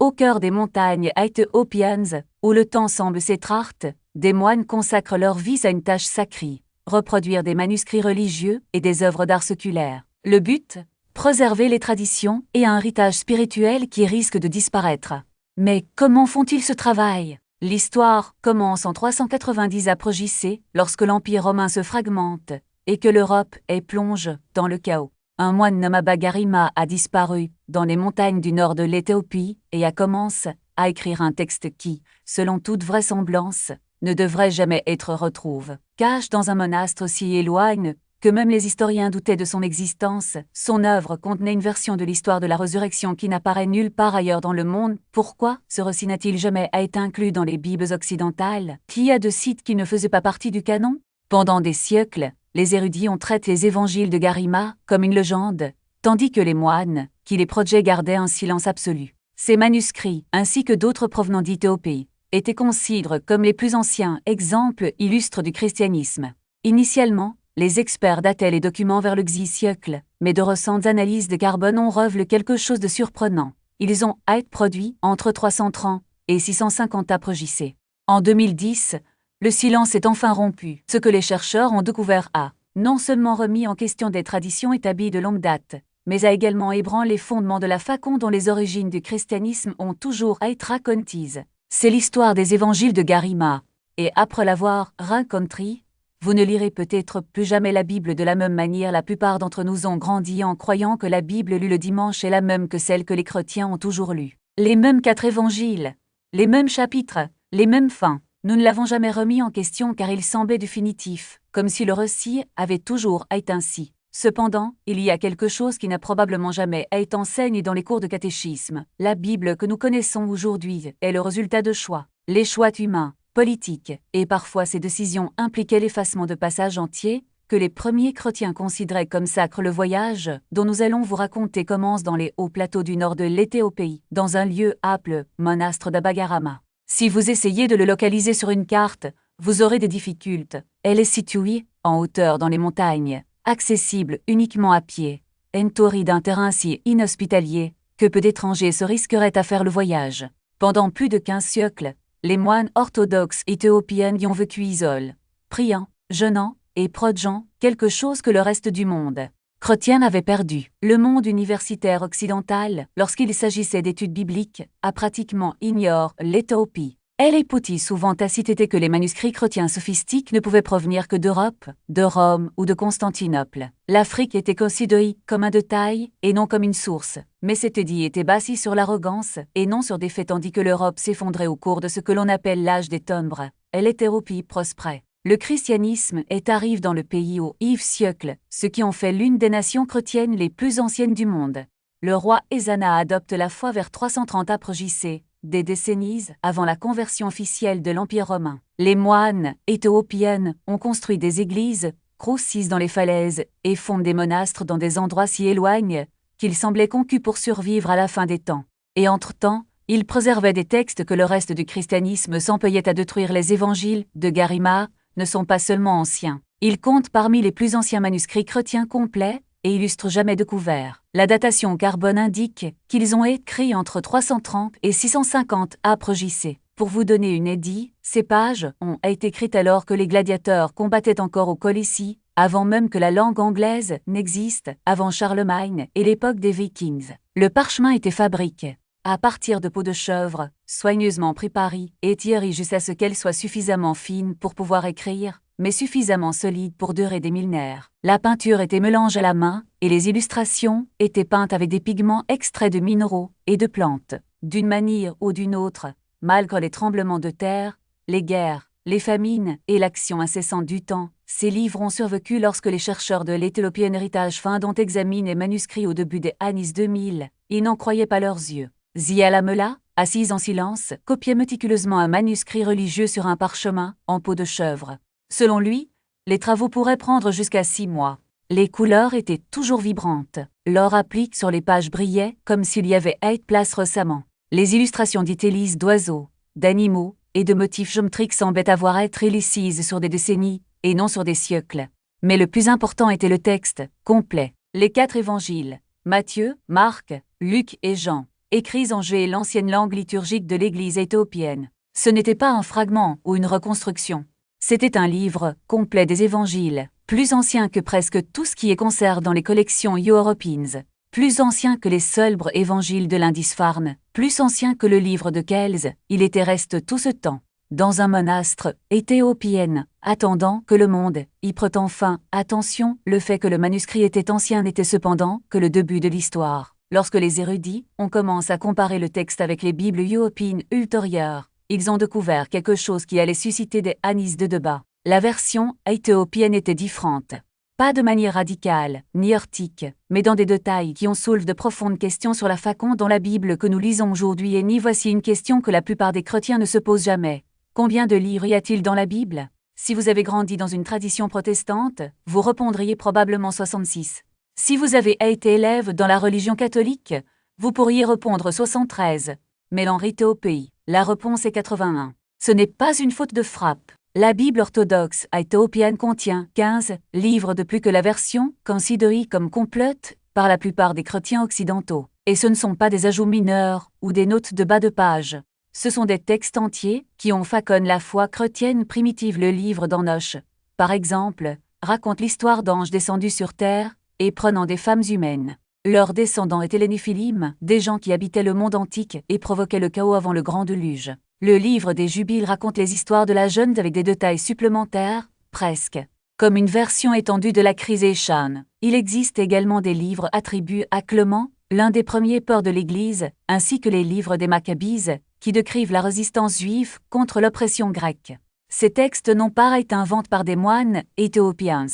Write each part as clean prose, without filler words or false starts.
Au cœur des montagnes éthiopiennes, où le temps semble s'étreindre, des moines consacrent leur vie à une tâche sacrée, reproduire des manuscrits religieux et des œuvres d'art séculaires. Le but? Préserver les traditions et un héritage spirituel qui risque de disparaître. Mais comment font-ils ce travail? L'histoire commence en 390 après J.C., lorsque l'Empire romain se fragmente et que l'Europe est plonge dans le chaos. Un moine nommé Abba Garima a disparu dans les montagnes du nord de l'Éthiopie et a commencé à écrire un texte qui, selon toute vraisemblance, ne devrait jamais être retrouvé. Cache dans un monastère si éloigné que même les historiens doutaient de son existence, son œuvre contenait une version de l'histoire de la résurrection qui n'apparaît nulle part ailleurs dans le monde. Pourquoi ce récit n'a-t-il jamais été inclus dans les Bibles occidentales? Qui a de sites qui ne faisaient pas partie du canon? Pendant des siècles, les érudits ont traité les évangiles de Garima comme une légende, tandis que les moines, qui les protégeaient, gardaient un silence absolu. Ces manuscrits, ainsi que d'autres provenant d'Éthiopie, étaient considérés comme les plus anciens exemples illustres du christianisme. Initialement, les experts dataient les documents vers le Xe siècle, mais de récentes analyses de carbone ont révélé quelque chose de surprenant. Ils ont été produits entre 330 et 650 après J.C. En 2010, le silence est enfin rompu. Ce que les chercheurs ont découvert a non seulement remis en question des traditions établies de longue date, mais a également ébranlé les fondements de la façon dont les origines du christianisme ont toujours été racontées. C'est l'histoire des évangiles de Garima, et après l'avoir racontée, vous ne lirez peut-être plus jamais la Bible de la même manière. La plupart d'entre nous ont grandi en croyant que la Bible lue le dimanche est la même que celle que les chrétiens ont toujours lue. Les mêmes 4 évangiles, les mêmes chapitres, les mêmes fins. Nous ne l'avons jamais remis en question car il semblait définitif, comme si le récit avait toujours été ainsi. Cependant, il y a quelque chose qui n'a probablement jamais été enseigné dans les cours de catéchisme. La Bible que nous connaissons aujourd'hui est le résultat de choix. Les choix humains, politiques, et parfois ces décisions impliquaient l'effacement de passages entiers, que les premiers chrétiens considéraient comme sacres. Le voyage, dont nous allons vous raconter, commence dans les hauts plateaux du nord de l'Éthiopie, dans un lieu appelé monastère d'Abba Garima. Si vous essayez de le localiser sur une carte, vous aurez des difficultés. Elle est située en hauteur dans les montagnes, accessible uniquement à pied, entourée d'un terrain si inhospitalier que peu d'étrangers se risqueraient à faire le voyage. Pendant plus de 15 siècles, les moines orthodoxes éthiopiens y ont vécu isolés, priant, jeûnant et prodigeant quelque chose que le reste du monde chrétien avait perdu. Le monde universitaire occidental, lorsqu'il s'agissait d'études bibliques, a pratiquement ignoré l'Éthiopie. Elle est souvent tacite que les manuscrits chrétiens sophistiques ne pouvaient provenir que d'Europe, de Rome ou de Constantinople. L'Afrique était considérée comme un détail et non comme une source, mais cette idée était bâtie sur l'arrogance et non sur des faits, tandis que l'Europe s'effondrait au cours de ce que l'on appelle l'âge des ténèbres. L'Éthiopie prospérait. Le christianisme arrive dans le pays au IX siècle, ce qui en fait l'une des nations chrétiennes les plus anciennes du monde. Le roi Ezana adopte la foi vers 330 après J.C., des décennies avant la conversion officielle de l'Empire romain. Les moines éthiopiens ont construit des églises, grossissent dans les falaises et fondent des monastères dans des endroits si éloignés qu'ils semblaient conçus pour survivre à la fin des temps. Et entre-temps, ils préservaient des textes que le reste du christianisme s'employait à détruire. Les évangiles de Garima ne sont pas seulement anciens. Ils comptent parmi les plus anciens manuscrits chrétiens complets et illustrent jamais découverts. La datation carbone indique qu'ils ont été écrits entre 330 et 650 après J.C. Pour vous donner une idée, ces pages ont été écrites alors que les gladiateurs combattaient encore au Colossie, avant même que la langue anglaise n'existe, avant Charlemagne et l'époque des Vikings. Le parchemin était fabriqué à partir de peaux de chèvre, soigneusement préparées et tirées jusqu'à ce qu'elles soient suffisamment fines pour pouvoir écrire, mais suffisamment solides pour durer des millénaires. La peinture était mélangée à la main, et les illustrations étaient peintes avec des pigments extraits de minéraux et de plantes. D'une manière ou d'une autre, malgré les tremblements de terre, les guerres, les famines et l'action incessante du temps, ces livres ont survécu lorsque les chercheurs de l'Ethiopian Heritage Fund ont examiné les manuscrits au début des années 2000. Ils n'en croyaient pas leurs yeux. Zia Lamela, assise en silence, copiait méticuleusement un manuscrit religieux sur un parchemin en peau de chèvre. Selon lui, les travaux pourraient prendre jusqu'à 6 mois. Les couleurs étaient toujours vibrantes. L'or applique sur les pages brillait comme s'il y avait été place récemment. Les illustrations d'Itélis d'oiseaux, d'animaux et de motifs géométriques semblaient avoir été élicises sur des décennies et non sur des siècles. Mais le plus important était le texte, complet. Les 4 évangiles, Matthieu, Marc, Luc et Jean, écrits en G, l'ancienne langue liturgique de l'Église éthiopienne. Ce n'était pas un fragment ou une reconstruction. C'était un livre complet des évangiles, plus ancien que presque tout ce qui est conservé dans les collections Europines, plus ancien que les célèbres évangiles de Lindisfarne, plus ancien que le livre de Kells. Il était reste tout ce temps dans un monastre éthiopien, attendant que le monde y prête enfin attention. Le fait que le manuscrit était ancien n'était cependant que le début de l'histoire. Lorsque les érudits ont commencé à comparer le texte avec les Bibles européennes ultérieures, ils ont découvert quelque chose qui allait susciter des années de débat. La version éthiopienne était différente. Pas de manière radicale, ni heurtique, mais dans des détails qui ont soulevé de profondes questions sur la façon dont la Bible que nous lisons aujourd'hui est née. Voici une question que la plupart des chrétiens ne se posent jamais. Combien de livres y a-t-il dans la Bible? Si vous avez grandi dans une tradition protestante, vous répondriez probablement 66. Si vous avez été élève dans la religion catholique, vous pourriez répondre 73. Mais en Éthiopie, la réponse est 81. Ce n'est pas une faute de frappe. La Bible orthodoxe éthiopienne contient 15 livres de plus que la version considérée comme complète par la plupart des chrétiens occidentaux. Et ce ne sont pas des ajouts mineurs ou des notes de bas de page. Ce sont des textes entiers qui ont façonné la foi chrétienne primitive. Le livre d'Enoch, par exemple, raconte l'histoire d'anges descendus sur terre et prenant des femmes humaines. Leurs descendants étaient les Néphilim, des gens qui habitaient le monde antique et provoquaient le chaos avant le grand déluge. Le livre des Jubiles raconte les histoires de la jeune avec des détails supplémentaires, presque comme une version étendue de la crise Échan. Il existe également des livres attribués à Clément, l'un des premiers pères de l'Église, ainsi que les livres des Maccabies, qui décrivent la résistance juive contre l'oppression grecque. Ces textes n'ont pas été inventés par des moines éthiopiens.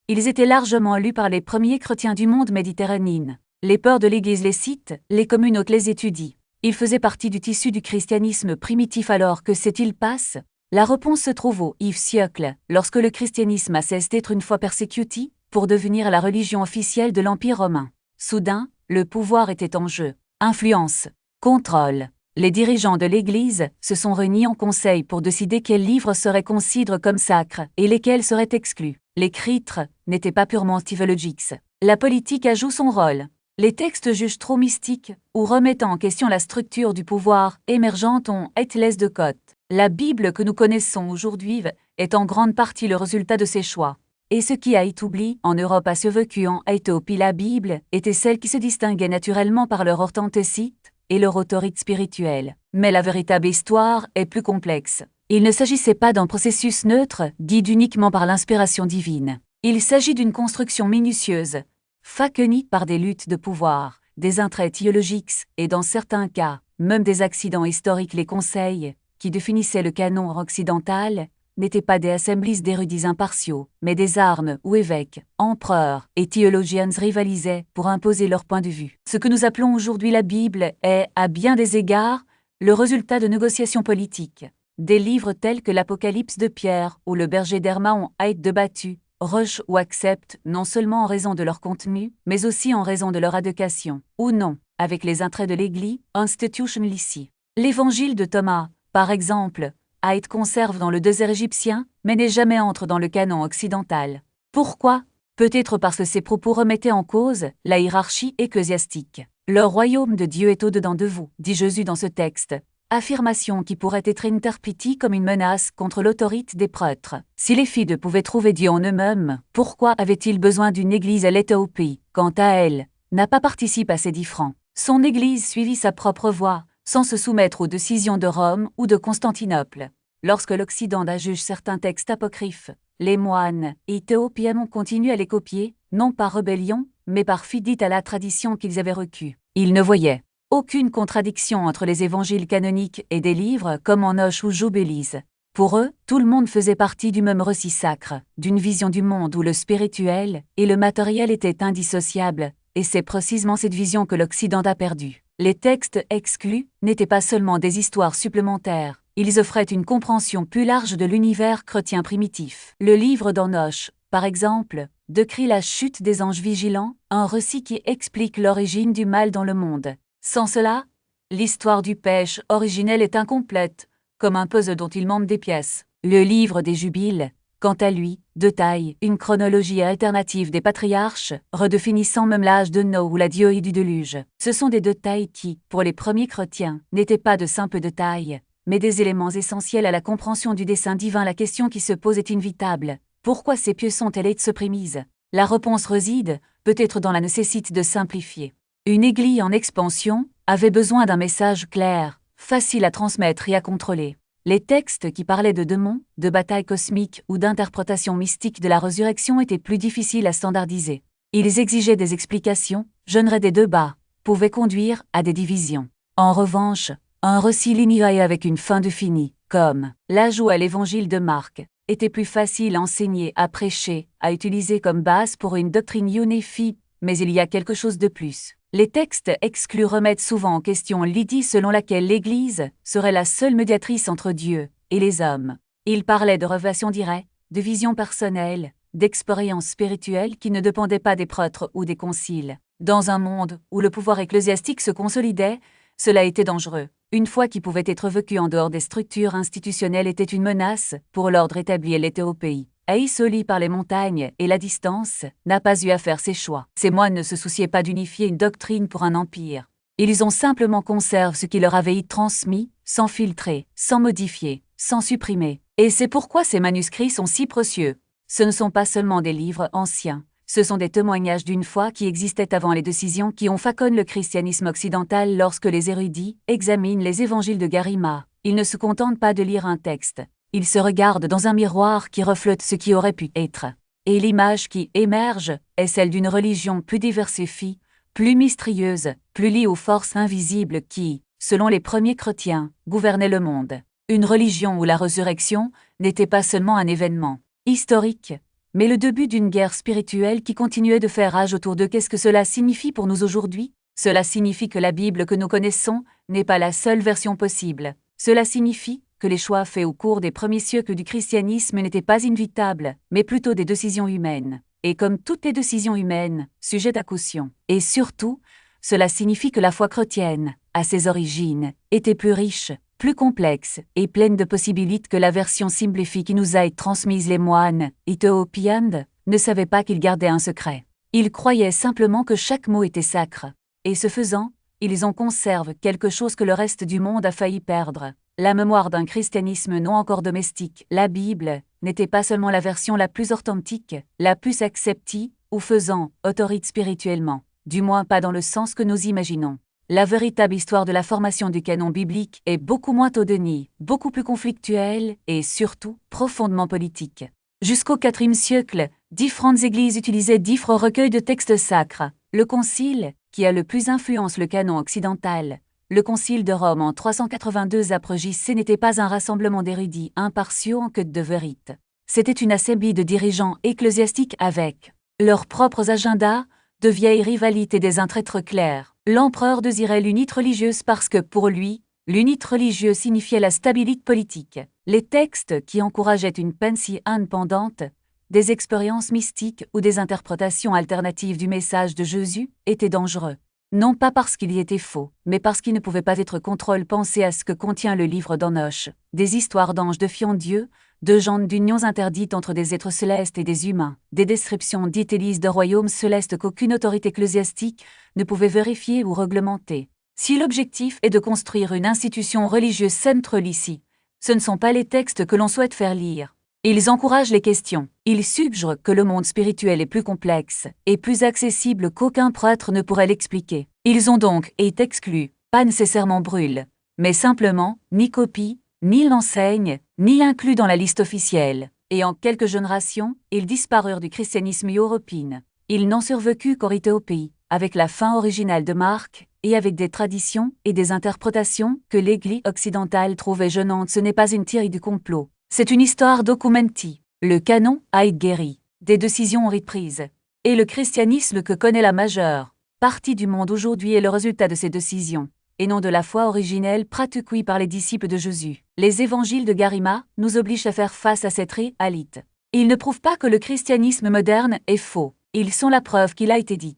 Ils étaient largement lus par les premiers chrétiens du monde méditerranéen. Les pères de l'Église les citent, les communautés les étudient. Ils faisaient partie du tissu du christianisme primitif. Alors que s'est-il passé? La réponse se trouve au IF siècle, lorsque le christianisme a cessé d'être une fois persécuté, pour devenir la religion officielle de l'Empire romain. Soudain, le pouvoir était en jeu. Influence, contrôle. Les dirigeants de l'Église se sont réunis en conseil pour décider quels livres seraient considérés comme sacres et lesquels seraient exclus. L'écriture n'était pas purement théologique. La politique a joué son rôle. Les textes jugés trop mystiques ou remettant en question la structure du pouvoir émergente ont été laissés de côté. La Bible que nous connaissons aujourd'hui est en grande partie le résultat de ces choix. Et ce qui a été oublié en Europe a survécu en Éthiopie. La Bible était celle qui se distinguait naturellement par leur authenticité et leur autorité spirituelle. Mais la véritable histoire est plus complexe. Il ne s'agissait pas d'un processus neutre, guidé uniquement par l'inspiration divine. Il s'agit d'une construction minutieuse, façonnée par des luttes de pouvoir, des intérêts théologiques et dans certains cas, même des accidents historiques. Les conseils, qui définissaient le canon occidental, n'étaient pas des assemblées d'érudits impartiaux, mais des armes où évêques, empereurs et théologiens rivalisaient pour imposer leur point de vue. Ce que nous appelons aujourd'hui la Bible est, à bien des égards, le résultat de négociations politiques. Des livres tels que l'Apocalypse de Pierre ou le Berger d'Herma ont été débattus, rejetés ou acceptés non seulement en raison de leur contenu, mais aussi en raison de leur adéquation, ou non, avec les intérêts de l'Église, institution ici. L'Évangile de Thomas, par exemple, a été conservé dans le désert égyptien, mais n'est jamais entré dans le canon occidental. Pourquoi? Peut-être parce que ses propos remettaient en cause la hiérarchie ecclésiastique. Le royaume de Dieu est au-dedans de vous, dit Jésus dans ce texte. Affirmation qui pourrait être interprétée comme une menace contre l'autorité des prêtres. Si les filles pouvaient trouver Dieu en eux-mêmes, pourquoi avaient-ils besoin d'une église à l'Éthiopie? Quant à elle, n'a pas participé à ces différends. Son église suivit sa propre voie, sans se soumettre aux décisions de Rome ou de Constantinople. Lorsque l'Occident a jugé certains textes apocryphes, les moines éthiopiens ont continué à les copier, non par rébellion, mais par fidélité à la tradition qu'ils avaient reçue. Ils ne voyaient aucune contradiction entre les évangiles canoniques et des livres comme Enoch ou Jubilees. Pour eux, tout le monde faisait partie du même récit sacre, d'une vision du monde où le spirituel et le matériel étaient indissociables, et c'est précisément cette vision que l'Occident a perdue. Les textes exclus n'étaient pas seulement des histoires supplémentaires, ils offraient une compréhension plus large de l'univers chrétien primitif. Le livre d'Enoch, par exemple, décrit la chute des anges vigilants, un récit qui explique l'origine du mal dans le monde. Sans cela, l'histoire du péché originel est incomplète, comme un puzzle dont il manque des pièces. Le livre des Jubiles, quant à lui, de taille, une chronologie alternative des patriarches, redéfinissant même l'âge de Noé ou la diœrie du déluge. Ce sont des détails qui, pour les premiers chrétiens, n'étaient pas de simples détails, mais des éléments essentiels à la compréhension du dessein divin. La question qui se pose est inévitable. Pourquoi ces pieux sont-elles supprises? La réponse réside, peut-être dans la nécessité de simplifier. Une Église en expansion avait besoin d'un message clair, facile à transmettre et à contrôler. Les textes qui parlaient de démons, de batailles cosmiques ou d'interprétation mystique de la résurrection étaient plus difficiles à standardiser. Ils exigeaient des explications, généraient des débats, pouvaient conduire à des divisions. En revanche, un récit linéaire avec une fin définie, comme l'ajout à l'évangile de Marc, était plus facile à enseigner, à prêcher, à utiliser comme base pour une doctrine unifiée, mais il y a quelque chose de plus. Les textes exclus remettent souvent en question l'idée selon laquelle l'Église serait la seule médiatrice entre Dieu et les hommes. Ils parlaient de révélation directe, de vision personnelle, d'expériences spirituelles qui ne dépendaient pas des prêtres ou des conciles. Dans un monde où le pouvoir ecclésiastique se consolidait, cela était dangereux. Une foi qui pouvait être vécue en dehors des structures institutionnelles était une menace pour l'ordre établi. Elle était au pays. Isolé par les montagnes et la distance, n'a pas eu à faire ses choix. Ces moines ne se souciaient pas d'unifier une doctrine pour un empire. Ils ont simplement conservé ce qui leur avait été transmis, sans filtrer, sans modifier, sans supprimer. Et c'est pourquoi ces manuscrits sont si précieux. Ce ne sont pas seulement des livres anciens, ce sont des témoignages d'une foi qui existait avant les décisions qui ont façonné le christianisme occidental. Lorsque les érudits examinent les évangiles de Garima, ils ne se contentent pas de lire un texte. Ils se regardent dans un miroir qui reflète ce qui aurait pu être. Et l'image qui émerge est celle d'une religion plus diversifiée, plus mystérieuse, plus liée aux forces invisibles qui, selon les premiers chrétiens, gouvernaient le monde. Une religion où la résurrection n'était pas seulement un événement historique, mais le début d'une guerre spirituelle qui continuait de faire rage autour d'eux. Qu'est-ce que cela signifie pour nous aujourd'hui? Cela signifie que la Bible que nous connaissons n'est pas la seule version possible. Cela signifie que les choix faits au cours des premiers siècles du christianisme n'étaient pas inévitables, mais plutôt des décisions humaines. Et comme toutes les décisions humaines, sujettes à caution. Et surtout, cela signifie que la foi chrétienne, à ses origines, était plus riche, plus complexe et pleine de possibilités que la version simplifiée qui nous a été transmise. Les moines éthiopiens ne savaient pas qu'ils gardaient un secret. Ils croyaient simplement que chaque mot était sacre. Et ce faisant, ils en conservent quelque chose que le reste du monde a failli perdre. La mémoire d'un christianisme non encore domestique. La Bible n'était pas seulement la version la plus authentique, la plus acceptée ou faisant autorité spirituellement, du moins pas dans le sens que nous imaginons. La véritable histoire de la formation du canon biblique est beaucoup moins théodonique, beaucoup plus conflictuelle et surtout profondément politique. Jusqu'au IVe siècle, différentes églises utilisaient différents recueils de textes sacres. Le Concile, qui a le plus influencé le canon occidental, le Concile de Rome en 382 après J.C. n'était pas un rassemblement d'érudits impartiaux en quête de vérité. C'était une assemblée de dirigeants ecclésiastiques avec leurs propres agendas, de vieilles rivalités, des intérêts clairs. L'empereur désirait l'unité religieuse parce que, pour lui, l'unité religieuse signifiait la stabilité politique. Les textes qui encourageaient une pensée indépendante, des expériences mystiques ou des interprétations alternatives du message de Jésus étaient dangereux. Non pas parce qu'il y était faux, mais parce qu'il ne pouvait pas être contrôlé. Pensez à ce que contient le livre d'Enoch, des histoires d'anges défiant Dieu, de gens d'unions interdites entre des êtres célestes et des humains, des descriptions d'Église de royaumes célestes qu'aucune autorité ecclésiastique ne pouvait vérifier ou réglementer. Si l'objectif est de construire une institution religieuse centrale ici, ce ne sont pas les textes que l'on souhaite faire lire. Ils encouragent les questions. Ils suggèrent que le monde spirituel est plus complexe et plus accessible qu'aucun prêtre ne pourrait l'expliquer. Ils ont donc été exclus, pas nécessairement brûlés, mais simplement ni copie, ni l'enseigne, ni inclus dans la liste officielle. Et en quelques générations, ils disparurent du christianisme européen. Ils n'ont survécu qu'en Éthiopie, avec la fin originale de Marc, et avec des traditions et des interprétations que l'Église occidentale trouvait gênantes. Ce n'est pas une théorie du complot. C'est une histoire documentée. Le canon a été guéri, des décisions ont été prises. Et le christianisme que connaît la majeure partie du monde aujourd'hui est le résultat de ces décisions, et non de la foi originelle pratiquée par les disciples de Jésus. Les évangiles de Garima nous obligent à faire face à cette réalité. Ils ne prouvent pas que le christianisme moderne est faux. Ils sont la preuve qu'il a été dit.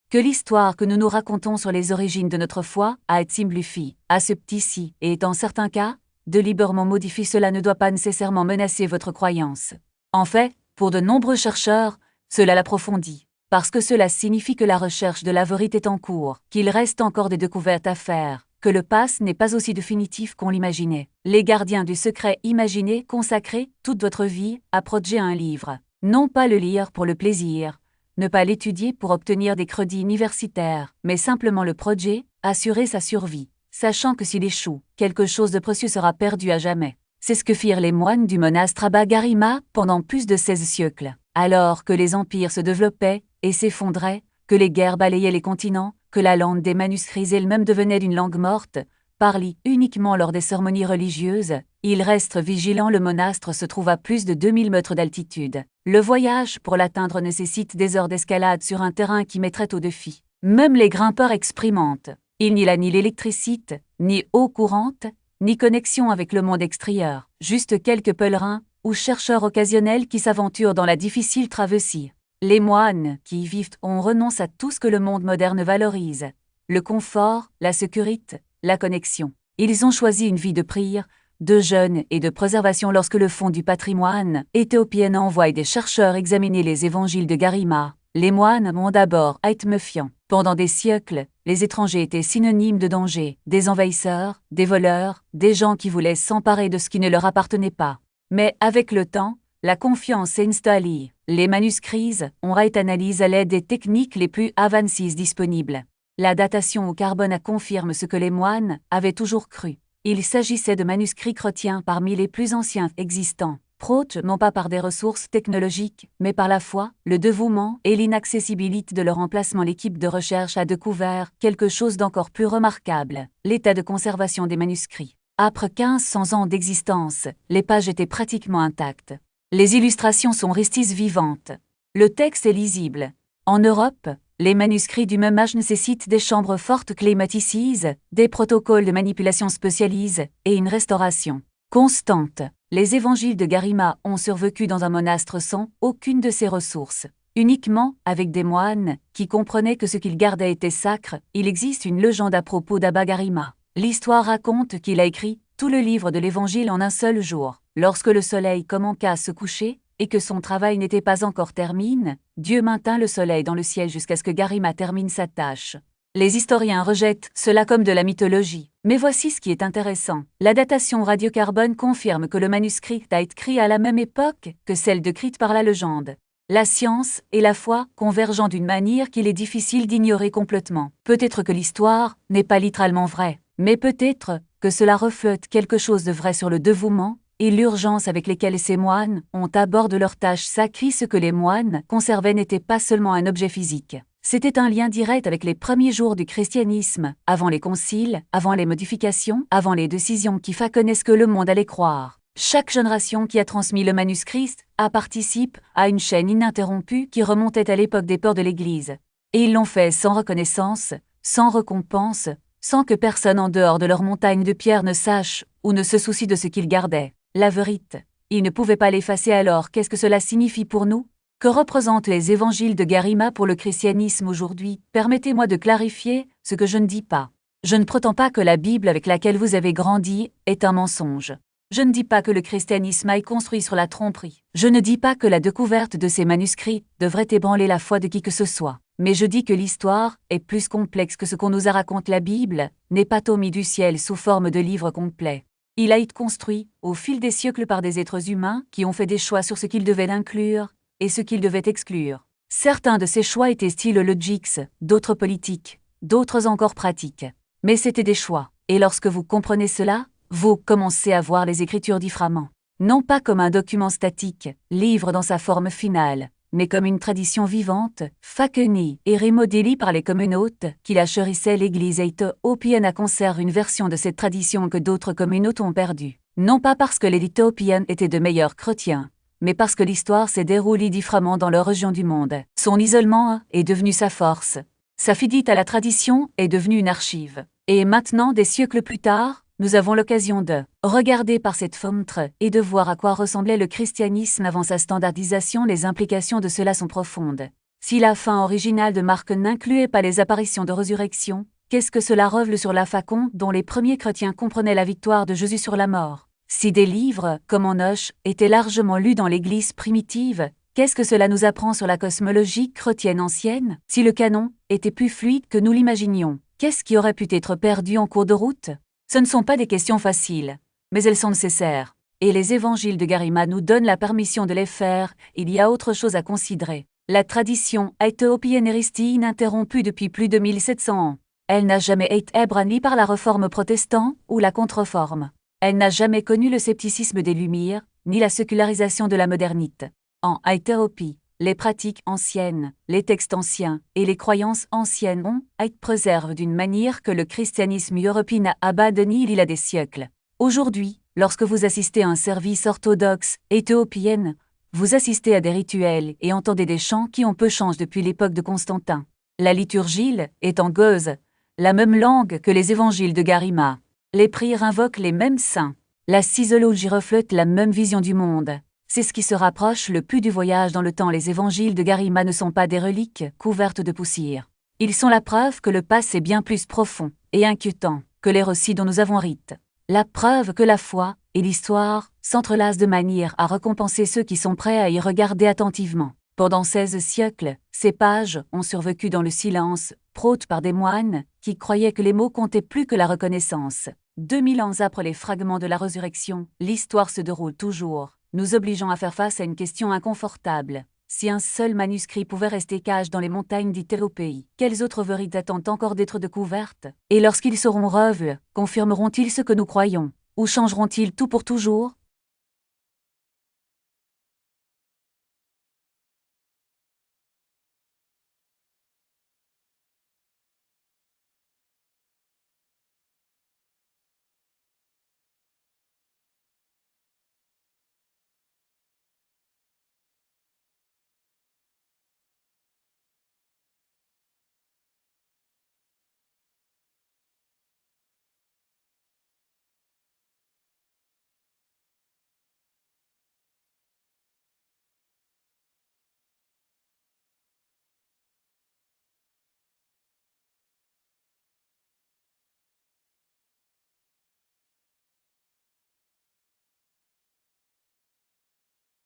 Que l'histoire que nous nous racontons sur les origines de notre foi a été simplifiée, aseptissie, et en certains cas, délibérément modifiée. Cela ne doit pas nécessairement menacer votre croyance. En fait, pour de nombreux chercheurs, cela l'approfondit, parce que cela signifie que la recherche de la vérité est en cours, qu'il reste encore des découvertes à faire, que le passe n'est pas aussi définitif qu'on l'imaginait. Les gardiens du secret imaginez consacrer toute votre vie à protéger un livre. Non pas le lire pour le plaisir, ne pas l'étudier pour obtenir des crédits universitaires, mais simplement le protéger, assurer sa survie, sachant que s'il échoue, quelque chose de précieux sera perdu à jamais. C'est ce que firent les moines du monastère Abba Garima pendant plus de 16 siècles. Alors que les empires se développaient et s'effondraient, que les guerres balayaient les continents, que la langue des manuscrits elle-même devenait une langue morte, parlée uniquement lors des cérémonies religieuses, il reste vigilant. Le monastère se trouve à plus de 2000 mètres d'altitude. Le voyage pour l'atteindre nécessite des heures d'escalade sur un terrain qui mettrait au défi. Même les grimpeurs expérimentent. Il n'y a ni l'électricité, ni eau courante, ni connexion avec le monde extérieur, juste quelques pèlerins ou chercheurs occasionnels qui s'aventurent dans la difficile traversée. Les moines qui y vivent ont renoncé à tout ce que le monde moderne valorise, le confort, la sécurité, la connexion. Ils ont choisi une vie de prière, de jeûne et de préservation. Lorsque le Fonds du patrimoine éthiopien envoie des chercheurs examiner les évangiles de Garima, les moines vont d'abord être méfiants. Pendant des siècles, les étrangers étaient synonymes de danger, des envahisseurs, des voleurs, des gens qui voulaient s'emparer de ce qui ne leur appartenait pas. Mais avec le temps, la confiance s'est installée. Les manuscrits ont été analysés à l'aide des techniques les plus avancées disponibles. La datation au carbone confirme ce que les moines avaient toujours cru. Il s'agissait de manuscrits chrétiens parmi les plus anciens existants, proches non pas par des ressources technologiques, mais par la foi, le dévouement et l'inaccessibilité de leur emplacement. L'équipe de recherche a découvert quelque chose d'encore plus remarquable, l'état de conservation des manuscrits. Après 1500 ans d'existence, les pages étaient pratiquement intactes. Les illustrations sont restées vivantes. Le texte est lisible. En Europe, les manuscrits du même âge nécessitent des chambres fortes climatisées, des protocoles de manipulation spécialisés et une restauration constante. Les évangiles de Garima ont survécu dans un monastère sans aucune de ces ressources. Uniquement avec des moines qui comprenaient que ce qu'ils gardaient était sacre. Il existe une légende à propos d'Abba Garima. L'histoire raconte qu'il a écrit tout le livre de l'Évangile en un seul jour. Lorsque le soleil commença à se coucher et que son travail n'était pas encore terminé, Dieu maintint le soleil dans le ciel jusqu'à ce que Garima termine sa tâche. Les historiens rejettent cela comme de la mythologie. Mais voici ce qui est intéressant. La datation radiocarbone confirme que le manuscrit a été écrit à la même époque que celle décrite par la légende. La science et la foi convergent d'une manière qu'il est difficile d'ignorer complètement. Peut-être que l'histoire n'est pas littéralement vraie, mais peut-être que cela reflète quelque chose de vrai sur le dévouement et l'urgence avec lesquelles ces moines ont abordé leur tâche sacrée. Ce que les moines conservaient n'était pas seulement un objet physique. C'était un lien direct avec les premiers jours du christianisme, avant les conciles, avant les modifications, avant les décisions qui façonnaient ce que le monde allait croire. Chaque génération qui a transmis le manuscrit a participé à une chaîne ininterrompue qui remontait à l'époque des peurs de l'Église. Et ils l'ont fait sans reconnaissance, sans récompense, sans que personne en dehors de leur montagne de pierre ne sache ou ne se soucie de ce qu'ils gardaient. La vérité, ils ne pouvaient pas l'effacer. Alors qu'est-ce que cela signifie pour nous? Que représentent les évangiles de Garima pour le christianisme aujourd'hui? Permettez-moi de clarifier ce que je ne dis pas. Je ne prétends pas que la Bible avec laquelle vous avez grandi est un mensonge. Je ne dis pas que le christianisme est construit sur la tromperie. Je ne dis pas que la découverte de ces manuscrits devrait ébranler la foi de qui que ce soit. Mais je dis que l'histoire est plus complexe que ce qu'on nous a raconté. La Bible n'est pas tombée du ciel sous forme de livre complet. Il a été construit au fil des siècles par des êtres humains qui ont fait des choix sur ce qu'ils devaient inclure et ce qu'ils devaient exclure. Certains de ces choix étaient style logiques, d'autres politiques, d'autres encore pratiques. Mais c'était des choix. Et lorsque vous comprenez cela, vous commencez à voir les Écritures différemment. Non pas comme un document statique, livre dans sa forme finale, mais comme une tradition vivante, façonnée et remodélée par les communautés qui la chérissaient. L'Église éthiopienne a conservé une version de cette tradition que d'autres communautés ont perdue. Non pas parce que les Éthiopiens étaient de meilleurs chrétiens, mais parce que l'histoire s'est déroulée différemment dans leur région du monde. Son isolement est devenu sa force. Sa fidélité à la tradition est devenue une archive. Et maintenant, des siècles plus tard, nous avons l'occasion de regarder par cette fenêtre et de voir à quoi ressemblait le christianisme avant sa standardisation. Les implications de cela sont profondes. Si la fin originale de Marc n'incluait pas les apparitions de résurrection, qu'est-ce que cela révèle sur la façon dont les premiers chrétiens comprenaient la victoire de Jésus sur la mort? Si des livres, comme Enoch, étaient largement lus dans l'Église primitive, qu'est-ce que cela nous apprend sur la cosmologie chrétienne ancienne? Si le canon était plus fluide que nous l'imaginions, qu'est-ce qui aurait pu être perdu en cours de route? Ce ne sont pas des questions faciles, mais elles sont nécessaires. Et les évangiles de Garima nous donnent la permission de les faire. Il y a autre chose à considérer. La tradition éthiopienne est restée ininterrompue depuis plus de 1700 ans. Elle n'a jamais été ébranlée par la réforme protestante ou la contre-réforme. Elle n'a jamais connu le scepticisme des Lumières, ni la sécularisation de la modernité. En Éthiopie, les pratiques anciennes, les textes anciens et les croyances anciennes ont été préservées d'une manière que le christianisme européen a abandonné il y a des siècles. Aujourd'hui, lorsque vous assistez à un service orthodoxe éthiopien, vous assistez à des rituels et entendez des chants qui ont peu changé depuis l'époque de Constantin. La liturgie est en gueuse, la même langue que les évangiles de Garima. Les prières invoquent les mêmes saints. La cisologie reflète la même vision du monde. C'est ce qui se rapproche le plus du voyage dans le temps. Les évangiles de Garima ne sont pas des reliques couvertes de poussière. Ils sont la preuve que le passé est bien plus profond et inquiétant que les récits dont nous avons rite. La preuve que la foi et l'histoire s'entrelacent de manière à récompenser ceux qui sont prêts à y regarder attentivement. Pendant 16 siècles, ces pages ont survécu dans le silence, protes par des moines qui croyaient que les mots comptaient plus que la reconnaissance. 2000 ans après les fragments de la résurrection, l'histoire se déroule toujours, nous obligeant à faire face à une question inconfortable. Si un seul manuscrit pouvait rester caché dans les montagnes d'Éthiopie, quelles autres vérités attendent encore d'être découvertes? Et lorsqu'ils seront revus, confirmeront-ils ce que nous croyons? Ou changeront-ils tout pour toujours?